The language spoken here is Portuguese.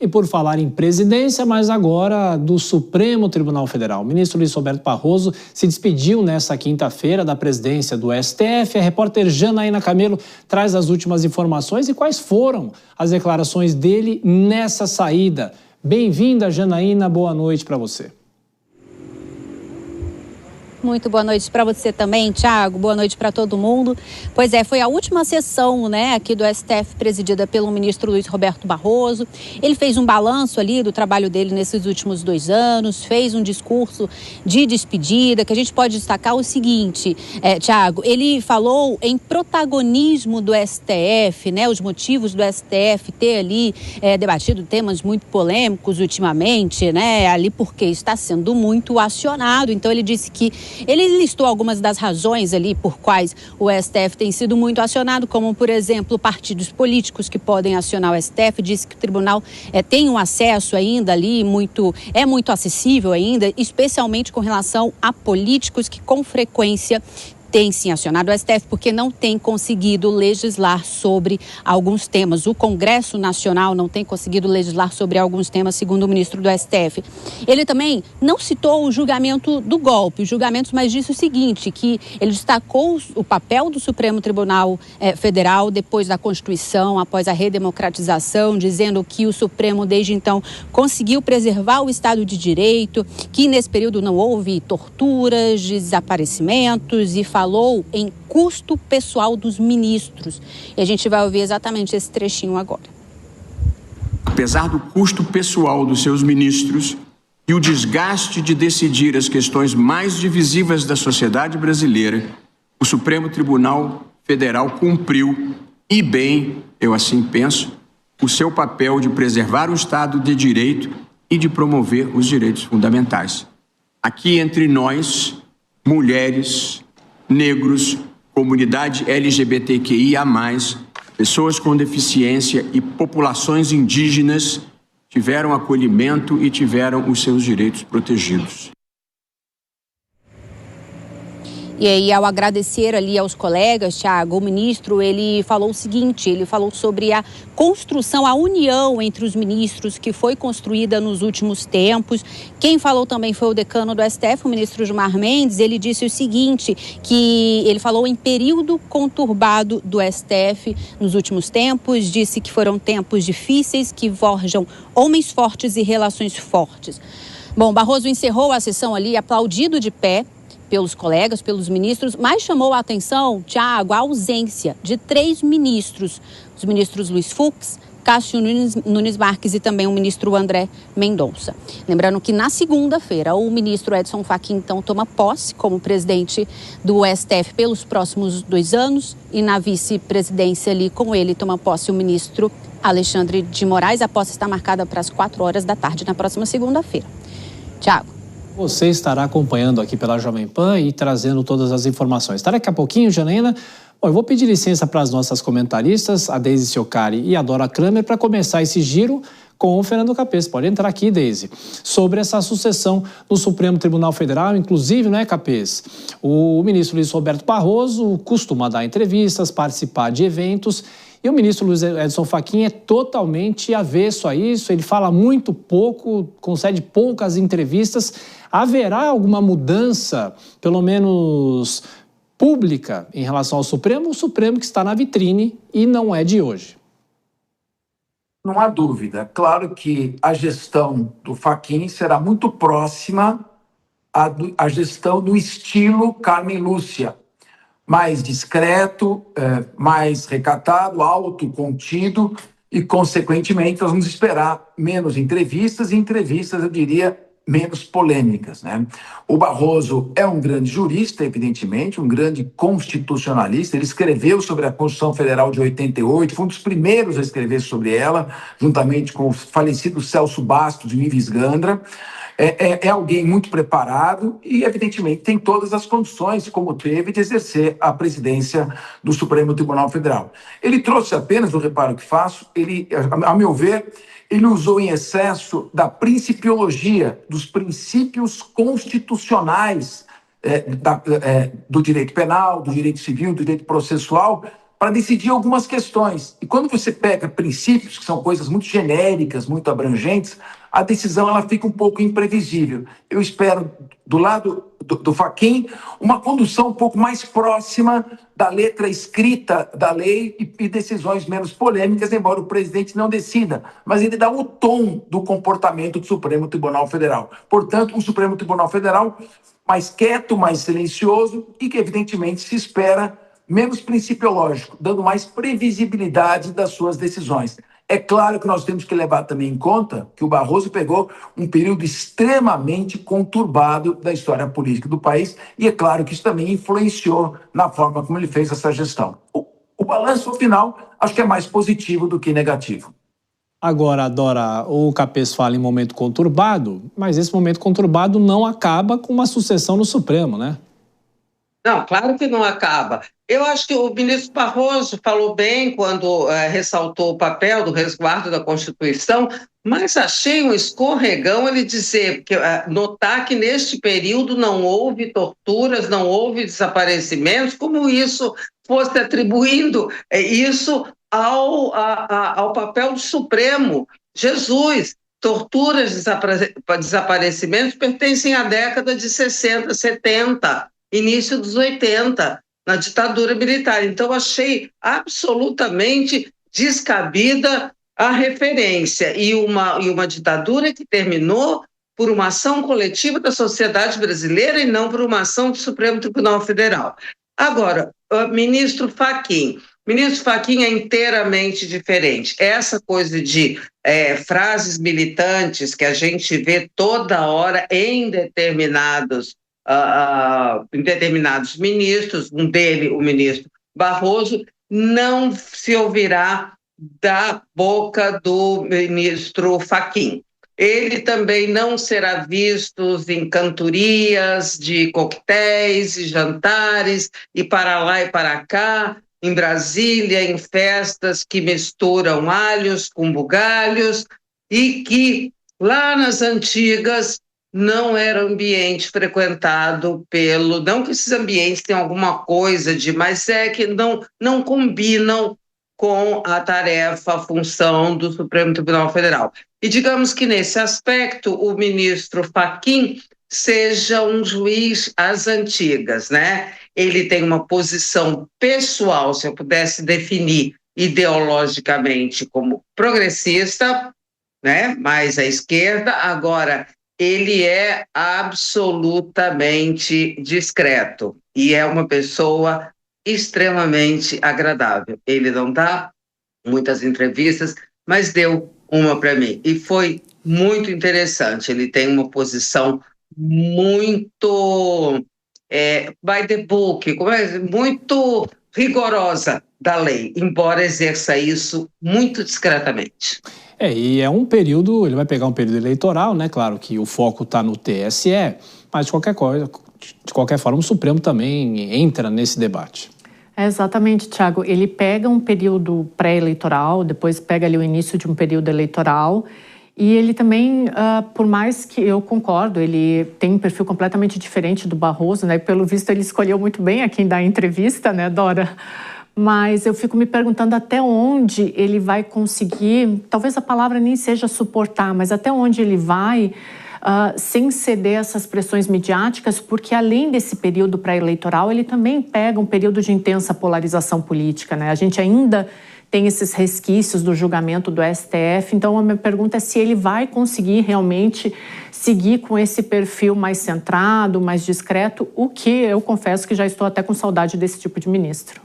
E por falar em presidência, mas agora do Supremo Tribunal Federal. O ministro Luiz Roberto Barroso se despediu nesta quinta-feira da presidência do STF. A repórter Janaína Camelo traz as últimas informações e quais foram as declarações dele nessa saída. Bem-vinda, Janaína. Boa noite para você. Muito boa noite para você também, Thiago. Boa noite para todo mundo. Pois é, foi a última sessão, aqui do STF, presidida pelo ministro Luiz Roberto Barroso. Ele fez um balanço ali do trabalho dele nesses últimos 2 anos, fez um discurso de despedida, que a gente pode destacar o seguinte, Thiago, ele falou em protagonismo do STF, os motivos do STF ter ali debatido temas muito polêmicos ultimamente, ali porque está sendo muito acionado. Então ele disse que ele listou algumas das razões ali por quais o STF tem sido muito acionado, como, por exemplo, partidos políticos que podem acionar o STF. Disse que o tribunal tem um acesso ainda ali muito acessível ainda, especialmente com relação a políticos que com frequência tem sim acionado o STF porque não tem conseguido legislar sobre alguns temas. O Congresso Nacional não tem conseguido legislar sobre alguns temas, segundo o ministro do STF. Ele também não citou o julgamento do golpe, os julgamentos, mas disse o seguinte, que ele destacou o papel do Supremo Tribunal Federal depois da Constituição, após a redemocratização, dizendo que o Supremo, desde então, conseguiu preservar o Estado de Direito, que nesse período não houve torturas, desaparecimentos, e falou em custo pessoal dos ministros. E a gente vai ouvir exatamente esse trechinho agora. Apesar do custo pessoal dos seus ministros e o desgaste de decidir as questões mais divisivas da sociedade brasileira, o Supremo Tribunal Federal cumpriu, e bem, eu assim penso, o seu papel de preservar o Estado de Direito e de promover os direitos fundamentais. Aqui entre nós, mulheres, negros, comunidade LGBTQIA+, pessoas com deficiência e populações indígenas tiveram acolhimento e tiveram os seus direitos protegidos. E aí, ao agradecer ali aos colegas, Thiago, o ministro, ele falou o seguinte, ele falou sobre a construção, a união entre os ministros que foi construída nos últimos tempos. Quem falou também foi o decano do STF, o ministro Gilmar Mendes. Ele disse o seguinte, que ele falou em período conturbado do STF nos últimos tempos, disse que foram tempos difíceis que forjam homens fortes e relações fortes. Bom, Barroso encerrou a sessão ali aplaudido de pé pelos colegas, pelos ministros, mas chamou a atenção, Thiago, a ausência de 3 ministros. Os ministros Luiz Fux, Cássio Nunes Marques e também o ministro André Mendonça. Lembrando que na segunda-feira o ministro Edson Fachin então toma posse como presidente do STF pelos próximos 2 anos e na vice-presidência ali com ele toma posse o ministro Alexandre de Moraes. A posse está marcada para as 4 horas da tarde na próxima segunda-feira. Thiago. Você estará acompanhando aqui pela Jovem Pan e trazendo todas as informações. Tá daqui a pouquinho, Janaína? Bom, eu vou pedir licença para as nossas comentaristas, a Deise Ciocari e a Dora Kramer, para começar esse giro com o Fernando Capês. Pode entrar aqui, Deise. Sobre essa sucessão no Supremo Tribunal Federal, inclusive, Capês? O ministro Luiz Roberto Barroso costuma dar entrevistas, participar de eventos. E o ministro Luiz Edson Fachin é totalmente avesso a isso, ele fala muito pouco, concede poucas entrevistas. Haverá alguma mudança, pelo menos pública, em relação ao Supremo? O Supremo que está na vitrine e não é de hoje. Não há dúvida. Claro que a gestão do Fachin será muito próxima à gestão do estilo Carmen Lúcia. Mais discreto, mais recatado, autocontido e, consequentemente, nós vamos esperar menos entrevistas e entrevistas, eu diria, menos polêmicas, O Barroso é um grande jurista, evidentemente, um grande constitucionalista. Ele escreveu sobre a Constituição Federal de 88, foi um dos primeiros a escrever sobre ela, juntamente com o falecido Celso Bastos e Ives Gandra. É alguém muito preparado e, evidentemente, tem todas as condições, como teve, de exercer a presidência do Supremo Tribunal Federal. Ele trouxe apenas, o reparo que faço, ele, a meu ver, ele usou em excesso da principiologia, dos princípios constitucionais do direito penal, do direito civil, do direito processual, para decidir algumas questões. E quando você pega princípios, que são coisas muito genéricas, muito abrangentes, a decisão ela fica um pouco imprevisível. Eu espero, do lado do Fachin, uma condução um pouco mais próxima da letra escrita da lei e decisões menos polêmicas, embora o presidente não decida, mas ele dá o tom do comportamento do Supremo Tribunal Federal. Portanto, um Supremo Tribunal Federal mais quieto, mais silencioso e que, evidentemente, se espera menos principiológico, dando mais previsibilidade das suas decisões. É claro que nós temos que levar também em conta que o Barroso pegou um período extremamente conturbado da história política do país e é claro que isso também influenciou na forma como ele fez essa gestão. O balanço final acho que é mais positivo do que negativo. Agora, Dora, o Capês fala em momento conturbado, mas esse momento conturbado não acaba com uma sucessão no Supremo, né? Não, claro que não acaba. Eu acho que o ministro Barroso falou bem quando ressaltou o papel do resguardo da Constituição, mas achei um escorregão ele dizer, notar que neste período não houve torturas, não houve desaparecimentos, como isso fosse atribuindo isso ao papel do Supremo. Jesus, torturas, desaparecimentos pertencem à década de 60, 70, início dos 80, na ditadura militar. Então, achei absolutamente descabida a referência. E uma ditadura que terminou por uma ação coletiva da sociedade brasileira e não por uma ação do Supremo Tribunal Federal. Agora, ministro Fachin. Ministro Fachin é inteiramente diferente. Essa coisa de frases militantes que a gente vê toda hora em determinados ministros, um dele, o ministro Barroso, não se ouvirá da boca do ministro Fachin. Ele também não será visto em cantorias de coquetéis e jantares, e para lá e para cá, em Brasília, em festas que misturam alhos com bugalhos, e que lá nas antigas não era ambiente frequentado pelo... Não que esses ambientes tenham alguma coisa de... Mas é que não combinam com a tarefa, a função do Supremo Tribunal Federal. E digamos que, nesse aspecto, o ministro Fachin seja um juiz às antigas, né? Ele tem uma posição pessoal, se eu pudesse definir ideologicamente como progressista, né? Mais à esquerda. Agora, ele é absolutamente discreto e é uma pessoa extremamente agradável. Ele não dá muitas entrevistas, mas deu uma para mim e foi muito interessante. Ele tem uma posição muito by the book, muito rigorosa da lei, embora exerça isso muito discretamente. E é um período, ele vai pegar um período eleitoral, né? Claro que o foco está no TSE, mas de qualquer forma o Supremo também entra nesse debate. Exatamente, Thiago. Ele pega um período pré-eleitoral, depois pega ali o início de um período eleitoral e ele também, por mais que eu concordo, ele tem um perfil completamente diferente do Barroso, né? Pelo visto ele escolheu muito bem a quem dá a entrevista, né, Dora? Mas eu fico me perguntando até onde ele vai conseguir, talvez a palavra nem seja suportar, mas até onde ele vai sem ceder essas pressões midiáticas, porque além desse período pré-eleitoral, ele também pega um período de intensa polarização política, né? A gente ainda tem esses resquícios do julgamento do STF, então a minha pergunta é se ele vai conseguir realmente seguir com esse perfil mais centrado, mais discreto, o que eu confesso que já estou até com saudade desse tipo de ministro.